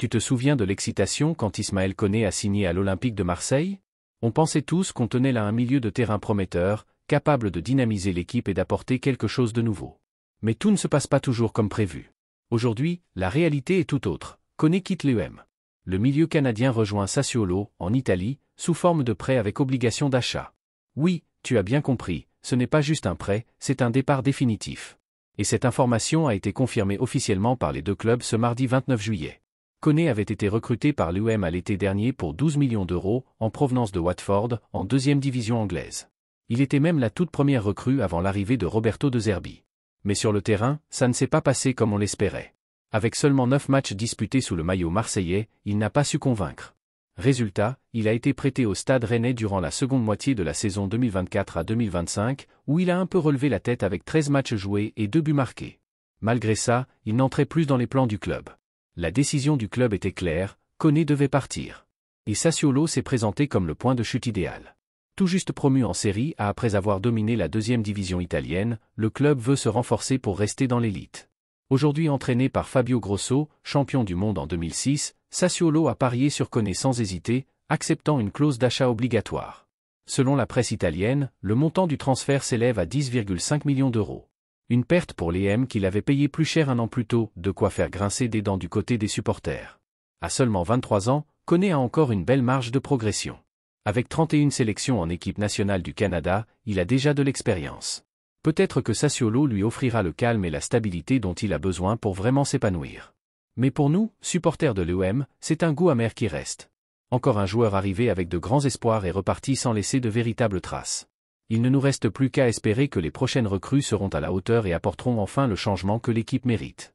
Tu te souviens de l'excitation quand Ismaël Koné a signé à l'Olympique de Marseille? On pensait tous qu'on tenait là un milieu de terrain prometteur, capable de dynamiser l'équipe et d'apporter quelque chose de nouveau. Mais tout ne se passe pas toujours comme prévu. Aujourd'hui, la réalité est tout autre. Koné quitte l'UM. Le milieu canadien rejoint Sassuolo, en Italie, sous forme de prêt avec obligation d'achat. Oui, tu as bien compris, ce n'est pas juste un prêt, c'est un départ définitif. Et cette information a été confirmée officiellement par les deux clubs ce mardi 29 juillet. Koné avait été recruté par l'UM à l'été dernier pour 12 millions d'euros, en provenance de Watford, en deuxième division anglaise. Il était même la toute première recrue avant l'arrivée de Roberto De Zerbi. Mais sur le terrain, ça ne s'est pas passé comme on l'espérait. Avec seulement 9 matchs disputés sous le maillot marseillais, il n'a pas su convaincre. Résultat, il a été prêté au Stade Rennais durant la seconde moitié de la saison 2024 à 2025, où il a un peu relevé la tête avec 13 matchs joués et 2 buts marqués. Malgré ça, il n'entrait plus dans les plans du club. La décision du club était claire, Koné devait partir. Et Sassuolo s'est présenté comme le point de chute idéal. Tout juste promu en Série A après avoir dominé la deuxième division italienne, le club veut se renforcer pour rester dans l'élite. Aujourd'hui entraîné par Fabio Grosso, champion du monde en 2006, Sassuolo a parié sur Koné sans hésiter, acceptant une clause d'achat obligatoire. Selon la presse italienne, le montant du transfert s'élève à 10,5 millions d'euros. Une perte pour l'EM qu'il avait payé plus cher un an plus tôt, de quoi faire grincer des dents du côté des supporters. À seulement 23 ans, Koné a encore une belle marge de progression. Avec 31 sélections en équipe nationale du Canada, il a déjà de l'expérience. Peut-être que Sassuolo lui offrira le calme et la stabilité dont il a besoin pour vraiment s'épanouir. Mais pour nous, supporters de l'UM, c'est un goût amer qui reste. Encore un joueur arrivé avec de grands espoirs et reparti sans laisser de véritables traces. Il ne nous reste plus qu'à espérer que les prochaines recrues seront à la hauteur et apporteront enfin le changement que l'équipe mérite.